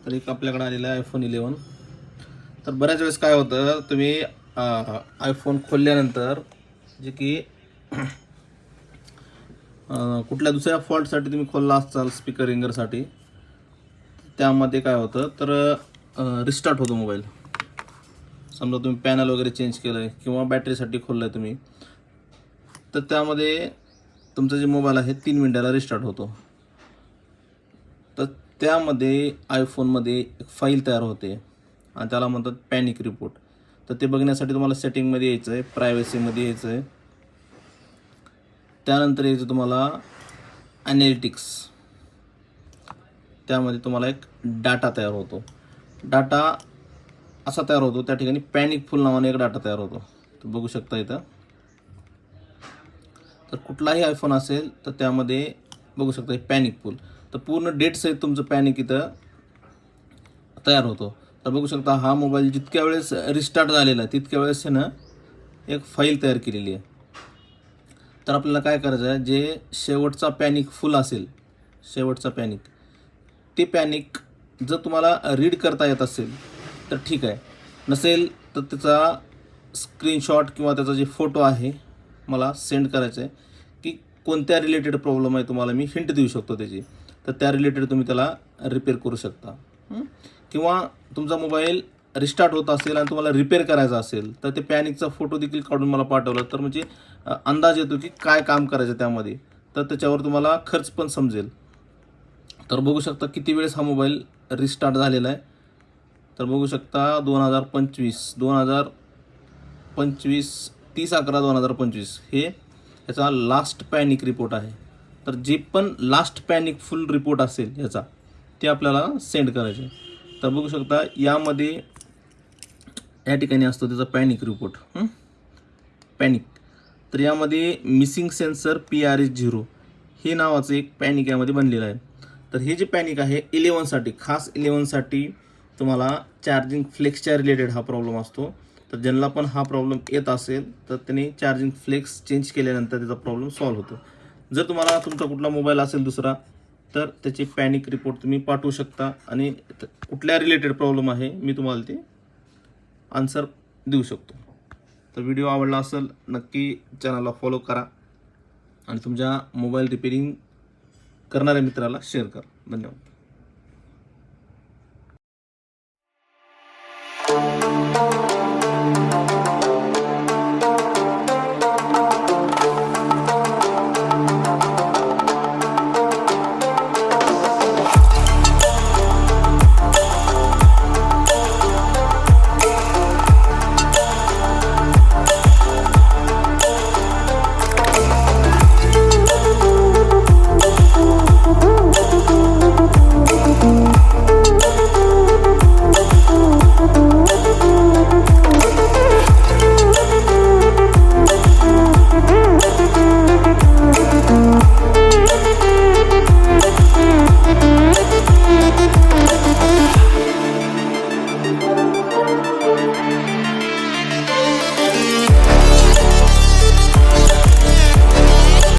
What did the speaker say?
तर एक आपल्याकडे आलेला आहे iPhone 11. तर बऱ्याच वेळेस काय होतं, तुम्ही आयफोन खोलल्यानंतर जे की कुठल्या दुसऱ्या फॉल्टसाठी तुम्ही खोलला असाल स्पीकर रिंगरसाठी, त्यामध्ये काय होतं तर रिस्टार्ट होतो मोबाईल. समजा तुम्ही पॅनल वगैरे चेंज केलं आहे किंवा बॅटरीसाठी खोललं आहे तुम्ही, तर त्यामध्ये तुमचा जे मोबाईल आहे 3 मिनिटाला रिस्टार्ट होतो. तर त्यामध्ये आयफोनमध्ये एक फाईल तयार होते आणि त्याला म्हणतात पॅनिक रिपोर्ट. तर ते बघण्यासाठी तुम्हाला सेटिंगमध्ये यायचं आहे, प्रायव्हसीमध्ये यायचं आहे. त्यानंतर यायचं तुम्हाला ॲनालिटिक्स. त्यामध्ये तुम्हाला एक डाटा तयार होतो. डाटा असा तयार होतो, त्या ठिकाणी पॅनिक फुल नावाने एक डाटा तयार होतो. तर बघू शकता इथं. तर कुठलाही आयफोन असेल तर त्यामध्ये बघू शकता पॅनिक फुल. तर पूर्ण डेट सहित तुमचं पॅनिक इथं तयार होतो. तर बघू शकता हा मोबाईल जितक्या वेळेस रिस्टार्ट झालेला आहे तितक्या वेळेस ना एक फाईल तयार केलेली आहे. तर आपल्याला काय करायचं आहे, जे शेवटचा पॅनिक फुल असेल, शेवटचा पॅनिक, ते पॅनिक जर तुम्हाला रीड करता येत असेल तर ठीक आहे, नसेल तर त्याचा स्क्रीनशॉट किंवा त्याचा जे फोटो आहे मला सेंड करायचा आहे, की कोणत्या रिलेटेड प्रॉब्लेम आहे तुम्हाला मी हिंट देऊ शकतो त्याची. तर त्या रिलेटेड तुम्ही त्याला रिपेअर करू शकता. किंवा तुमचा मोबाईल रिस्टार्ट होत असेल आणि तुम्हाला रिपेअर करायचा असेल तर ते पॅनिकचा फोटो देखील काढून मला पाठवलं तर म्हणजे अंदाज येतो की काय काम करायचं त्यामध्ये. तर त्याच्यावर तुम्हाला खर्च पण समजेल. तर बघू शकता किती वेळेस हा मोबाईल रिस्टार्ट झालेला आहे. तर बघू शकता 2025 30/11/2025 हे याचा लास्ट पॅनिक रिपोर्ट आहे. तर जे पण लास्ट पॅनिक फुल रिपोर्ट असेल याचा, ते आपल्याला सेंड करायचे. तर बघू शकता यामध्ये या ठिकाणी असतो त्याचा पॅनिक रिपोर्ट. पॅनिक. तर यामध्ये मिसिंग सेन्सर PRS0 हे नावाचं एक पॅनिक यामध्ये बनलेलं आहे. तर हे जे पॅनिक आहे 11साठी, खास 11साठी तुम्हाला चार्जिंग फ्लेक्सच्या रिलेटेड हा प्रॉब्लेम असतो. तर ज्यांना पण हा प्रॉब्लेम येत असेल तर त्यांनी चार्जिंग फ्लेक्स चेंज केल्यानंतर त्याचा प्रॉब्लेम सॉल्व्ह होतो. जर तुम्हाला तुमचा कुठला मोबाईल असेल दुसरा तर त्याची पॅनिक रिपोर्ट तुम्ही पाठवू शकता आणि कुठल्या रिलेटेड प्रॉब्लेम आहे मी तुम्हाला ते आन्सर देऊ शकतो. तर व्हिडिओ आवडला असेल नक्की चॅनलला फॉलो करा आणि तुमच्या मोबाईल रिपेअरिंग करणाऱ्या मित्राला शेअर करा. धन्यवाद.